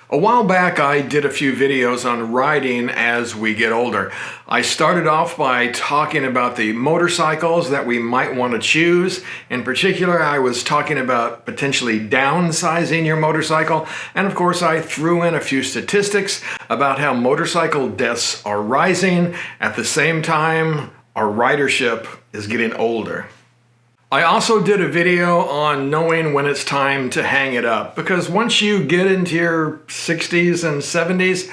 A while back I did a few videos on riding as we get older. I started off by talking about the motorcycles that we might want to choose. In particular, I was talking about potentially downsizing your motorcycle, and of course I threw in a few statistics about how motorcycle deaths are rising. At the same time, our ridership is getting older. I also did a video on knowing when it's time to hang it up, because once you get into your 60s and 70s,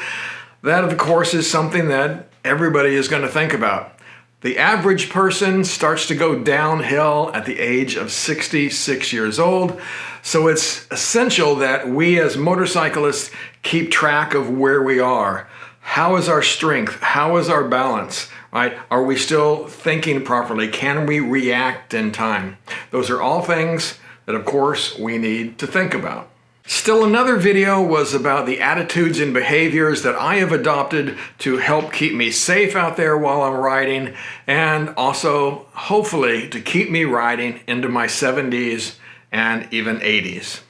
that of course is something that everybody is going to think about. The average person starts to go downhill at the age of 66 years old, so it's essential that we as motorcyclists keep track of where we are. How is our strength? How is our balance? Right? Are we still thinking properly? Can we react in time? Those are all things that, of course, we need to think about. Still, another video was about the attitudes and behaviors that I have adopted to help keep me safe out there while I'm riding, and also, hopefully, to keep me riding into my 70s and even 80s.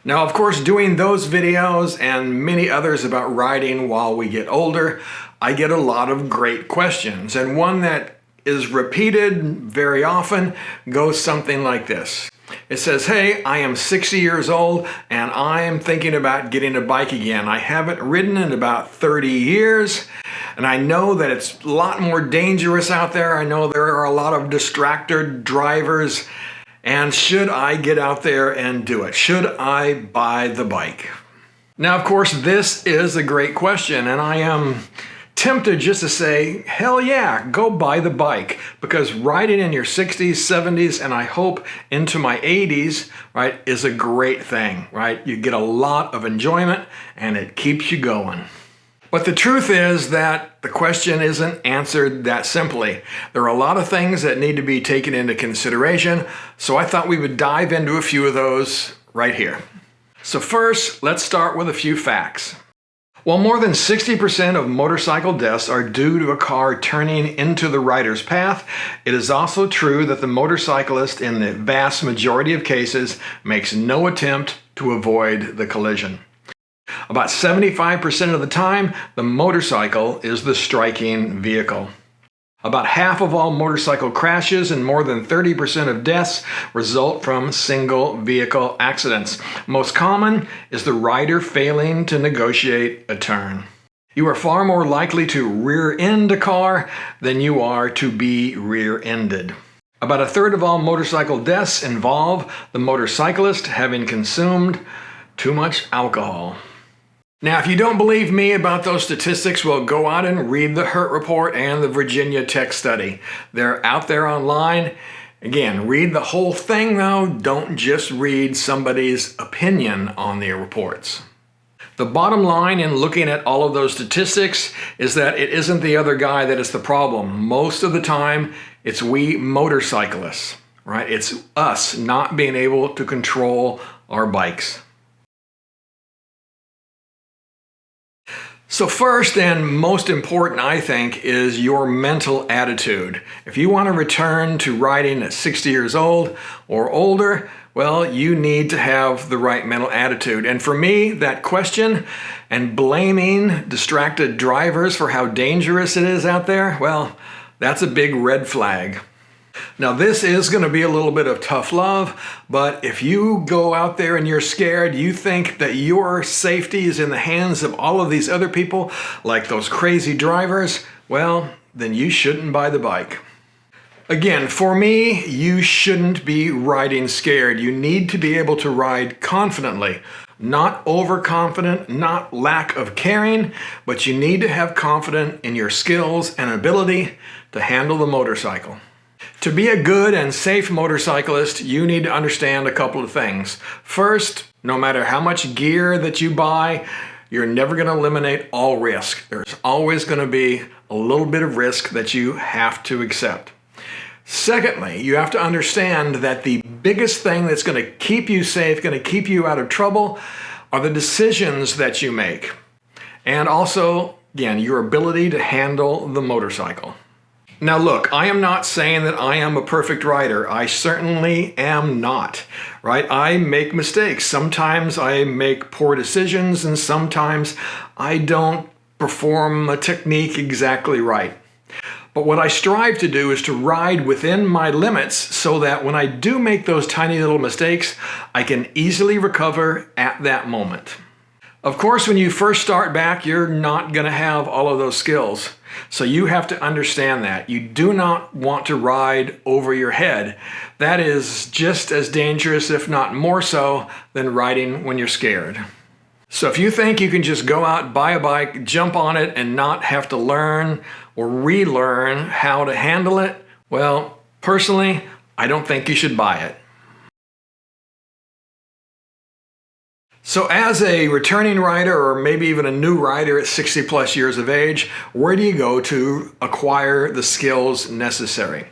Now, of course, doing those videos and many others about riding while we get older, I get a lot of great questions, and one that is repeated very often goes something like this. It says, hey, I am 60 years old and I am thinking about getting a bike again. I haven't ridden in about 30 years and I know that it's a lot more dangerous out there. I know there are a lot of distracted drivers, and should I get out there and do it? Should I buy the bike? Now, of course, this is a great question, and I am tempted just to say, hell yeah, go buy the bike, because riding in your 60s, 70s, and I hope into my 80s, right, is a great thing, right? You get a lot of enjoyment and it keeps you going. But the truth is that the question isn't answered that simply. There are a lot of things that need to be taken into consideration, so I thought we would dive into a few of those right here. So first, let's start with a few facts. While more than 60% of motorcycle deaths are due to a car turning into the rider's path, it is also true that the motorcyclist, in the vast majority of cases, makes no attempt to avoid the collision. About 75% of the time, the motorcycle is the striking vehicle. About half of all motorcycle crashes and more than 30% of deaths result from single vehicle accidents. Most common is the rider failing to negotiate a turn. You are far more likely to rear-end a car than you are to be rear-ended. About a third of all motorcycle deaths involve the motorcyclist having consumed too much alcohol. Now, if you don't believe me about those statistics, well, go out and read the Hurt Report and the Virginia Tech Study. They're out there online. Again, read the whole thing though. Don't just read somebody's opinion on their reports. The bottom line in looking at all of those statistics is that it isn't the other guy that is the problem. Most of the time, it's we motorcyclists, right? It's us not being able to control our bikes. So first and most important, I think, is your mental attitude. If you want to return to riding at 60 years old or older, well, you need to have the right mental attitude. And for me, that question and blaming distracted drivers for how dangerous it is out there, well, that's a big red flag. Now, this is going to be a little bit of tough love, but if you go out there and you're scared, you think that your safety is in the hands of all of these other people, like those crazy drivers, well, then you shouldn't buy the bike. Again, for me, you shouldn't be riding scared. You need to be able to ride confidently, not overconfident, not lack of caring, but you need to have confidence in your skills and ability to handle the motorcycle. To be a good and safe motorcyclist, you need to understand a couple of things. First, no matter how much gear that you buy, you're never going to eliminate all risk. There's always going to be a little bit of risk that you have to accept. Secondly, you have to understand that the biggest thing that's going to keep you safe, going to keep you out of trouble, are the decisions that you make. And also, again, your ability to handle the motorcycle. Now look, I am not saying that I am a perfect rider. I certainly am not, right? I make mistakes. Sometimes I make poor decisions, and sometimes I don't perform a technique exactly right. But what I strive to do is to ride within my limits so that when I do make those tiny little mistakes, I can easily recover at that moment. Of course, when you first start back, you're not going to have all of those skills. So you have to understand that. You do not want to ride over your head. That is just as dangerous, if not more so, than riding when you're scared. So if you think you can just go out, buy a bike, jump on it, and not have to learn or relearn how to handle it, well, personally, I don't think you should buy it. So as a returning rider, or maybe even a new rider at 60 plus years of age, where do you go to acquire the skills necessary?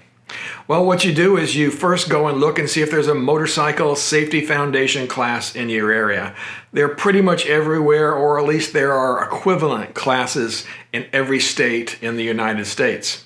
Well, what you do is you first go and look and see if there's a motorcycle safety foundation class in your area. They're pretty much everywhere, or at least there are equivalent classes in every state in the United States.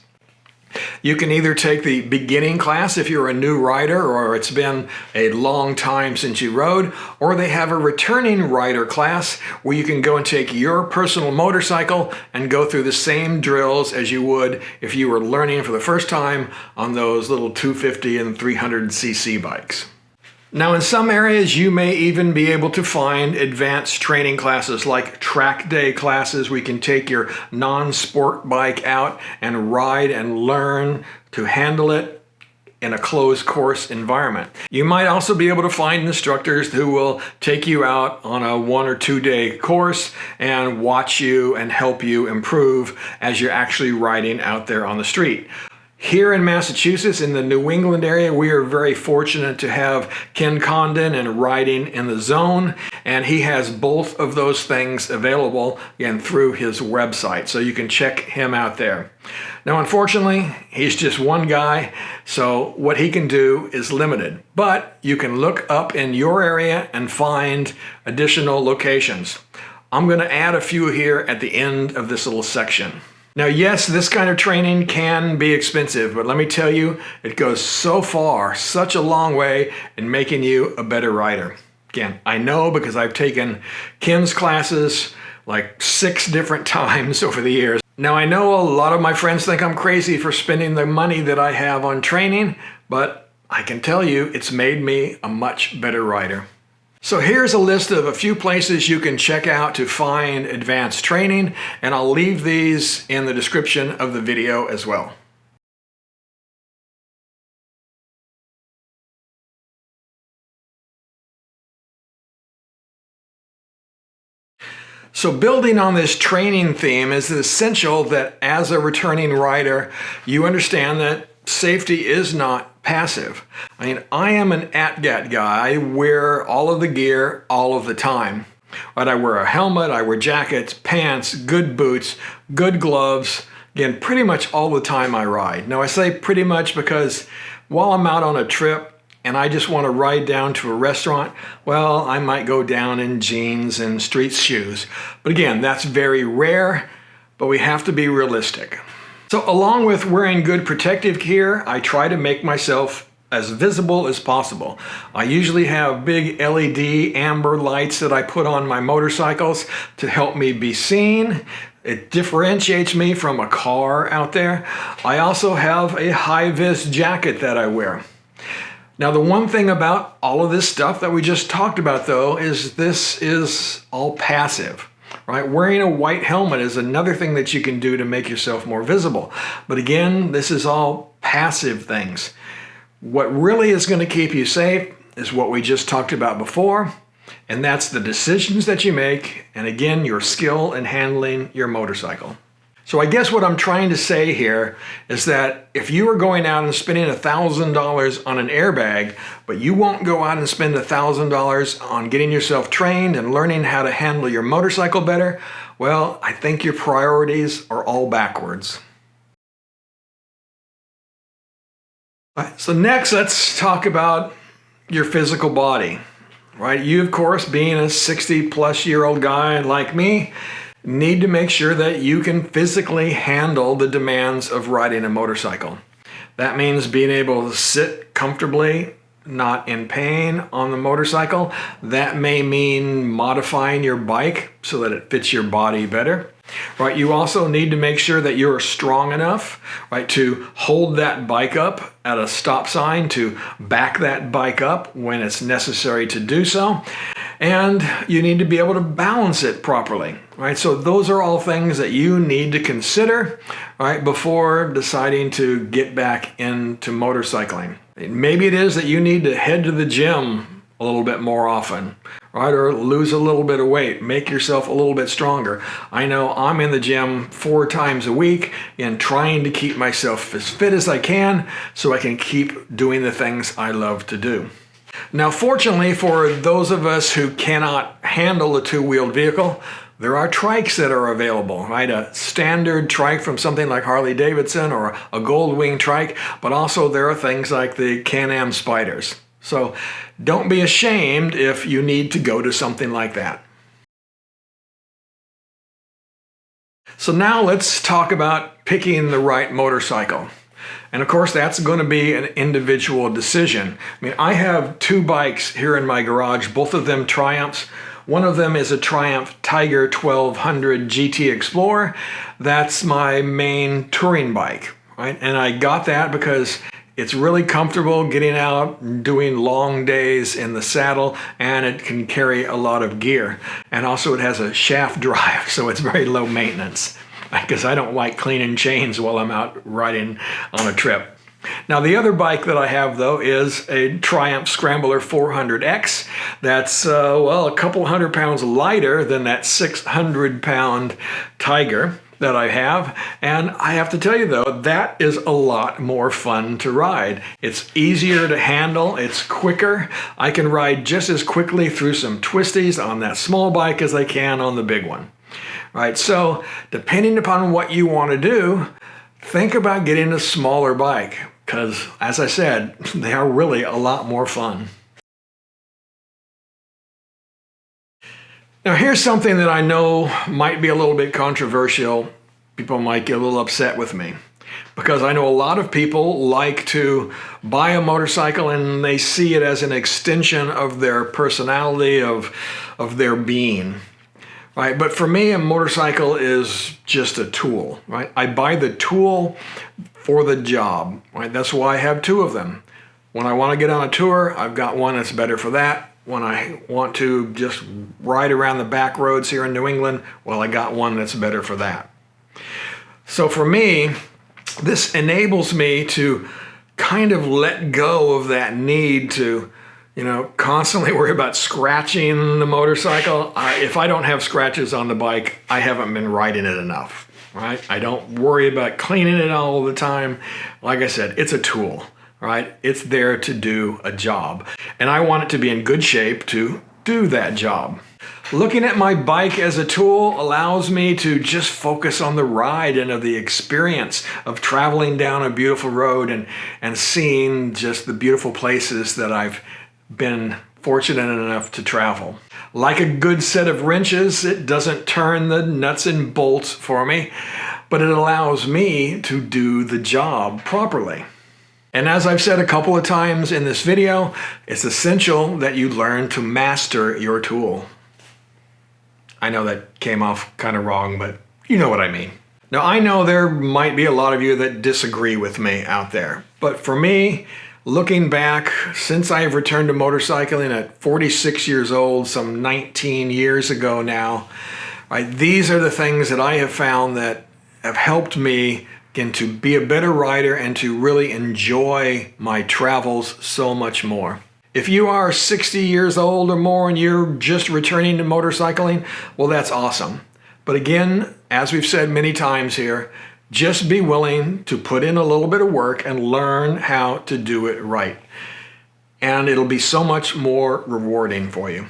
You can either take the beginning class if you're a new rider or it's been a long time since you rode, or they have a returning rider class where you can go and take your personal motorcycle and go through the same drills as you would if you were learning for the first time on those little 250 and 300cc bikes. Now, in some areas, you may even be able to find advanced training classes like track day classes where you can take your non-sport bike out and ride and learn to handle it in a closed course environment. You might also be able to find instructors who will take you out on a 1 or 2 day course and watch you and help you improve as you're actually riding out there on the street. Here in Massachusetts, in the New England area, we are very fortunate to have Ken Condon and Riding in the Zone, and he has both of those things available again through his website, so you can check him out there. Now, unfortunately, he's just one guy, so what he can do is limited, but you can look up in your area and find additional locations. I'm going to add a few here at the end of this little section. Now, yes, this kind of training can be expensive, but let me tell you, it goes so far, such a long way in making you a better rider. Again, I know because I've taken Ken's classes like 6 different times over the years. Now, I know a lot of my friends think I'm crazy for spending the money that I have on training, but I can tell you it's made me a much better rider. So here's a list of a few places you can check out to find advanced training, and I'll leave these in the description of the video as well. So building on this training theme, is essential that as a returning rider, you understand that safety is not passive. I mean, I am an ATGAT guy. I wear all of the gear all of the time. But I wear a helmet, I wear jackets, pants, good boots, good gloves, again, pretty much all the time I ride. Now, I say pretty much because while I'm out on a trip and I just want to ride down to a restaurant, well, I might go down in jeans and street shoes. But again, that's very rare, but we have to be realistic. So along with wearing good protective gear, I try to make myself as visible as possible. I usually have big LED amber lights that I put on my motorcycles to help me be seen. It differentiates me from a car out there. I also have a high-vis jacket that I wear. Now, the one thing about all of this stuff that we just talked about, though, is this is all passive. Right? Wearing a white helmet is another thing that you can do to make yourself more visible. But again, this is all passive things. What really is going to keep you safe is what we just talked about before, and that's the decisions that you make, and again, your skill in handling your motorcycle. So I guess what I'm trying to say here is that if you are going out and spending $1,000 on an airbag, but you won't go out and spend $1,000 on getting yourself trained and learning how to handle your motorcycle better, well, I think your priorities are all backwards. All right, so next, let's talk about your physical body. Right? You, of course, being a 60-plus-year-old guy like me, need to make sure that you can physically handle the demands of riding a motorcycle. That means being able to sit comfortably, not in pain on the motorcycle, that may mean modifying your bike so that it fits your body better. Right, you also need to make sure that you're strong enough, right, to hold that bike up at a stop sign, to back that bike up when it's necessary to do so. And you need to be able to balance it properly, right? So those are all things that you need to consider, right, before deciding to get back into motorcycling. Maybe it is that you need to head to the gym a little bit more often, right? Or lose a little bit of weight, make yourself a little bit stronger. I know I'm in the gym 4 times a week and trying to keep myself as fit as I can so I can keep doing the things I love to do. Now, fortunately for those of us who cannot handle a 2-wheeled vehicle, there are trikes that are available, right? A standard trike from something like Harley Davidson or a Gold Wing trike, but also there are things like the Can-Am Spyders. So don't be ashamed if you need to go to something like that. So now let's talk about picking the right motorcycle. And of course, that's going to be an individual decision. I mean, I have 2 bikes here in my garage, both of them Triumphs. One of them is a Triumph Tiger 1200 GT Explorer. That's my main touring bike, right? And I got that because it's really comfortable getting out and doing long days in the saddle, and it can carry a lot of gear. And also it has a shaft drive, so it's very low maintenance, because I don't like cleaning chains while I'm out riding on a trip. Now, the other bike that I have, though, is a Triumph Scrambler 400X. That's, well, a couple hundred pounds lighter than that 600-pound Tiger that I have. And I have to tell you, though, that is a lot more fun to ride. It's easier to handle. It's quicker. I can ride just as quickly through some twisties on that small bike as I can on the big one. Right, so depending upon what you want to do, think about getting a smaller bike, because as I said, they are really a lot more fun. Now here's something that I know might be a little bit controversial. People might get a little upset with me, because I know a lot of people like to buy a motorcycle and they see it as an extension of their personality, of their being. Right, but for me, a motorcycle is just a tool, right? I buy the tool for the job, right? That's why I have 2 of them. When I want to get on a tour, I've got one that's better for that. When I want to just ride around the back roads here in New England, well, I got one that's better for that. So for me, this enables me to kind of let go of that need to, constantly worry about scratching the motorcycle. If I don't have scratches on the bike, I haven't been riding it enough, right? I don't worry about cleaning it all the time. Like I said, it's a tool, right? It's there to do a job. And I want it to be in good shape to do that job. Looking at my bike as a tool allows me to just focus on the ride and of the experience of traveling down a beautiful road and seeing just the beautiful places that I've been fortunate enough to travel. Like a good set of wrenches, it doesn't turn the nuts and bolts for me, but it allows me to do the job properly. And as I've said a couple of times in this video, it's essential that you learn to master your tool. I know that came off kind of wrong, but you know what I mean. Now, I know there might be a lot of you that disagree with me out there, but for me, looking back, since I've returned to motorcycling at 46 years old, some 19 years ago now, right, these are the things that I have found that have helped me again to be a better rider and to really enjoy my travels so much more. If you are 60 years old or more and you're just returning to motorcycling, well, that's awesome. But again, as we've said many times here, just be willing to put in a little bit of work and learn how to do it right. And it'll be so much more rewarding for you.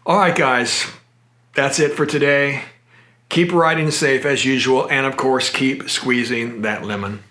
All right, guys, that's it for today. Keep riding safe as usual, and of course, keep squeezing that lemon.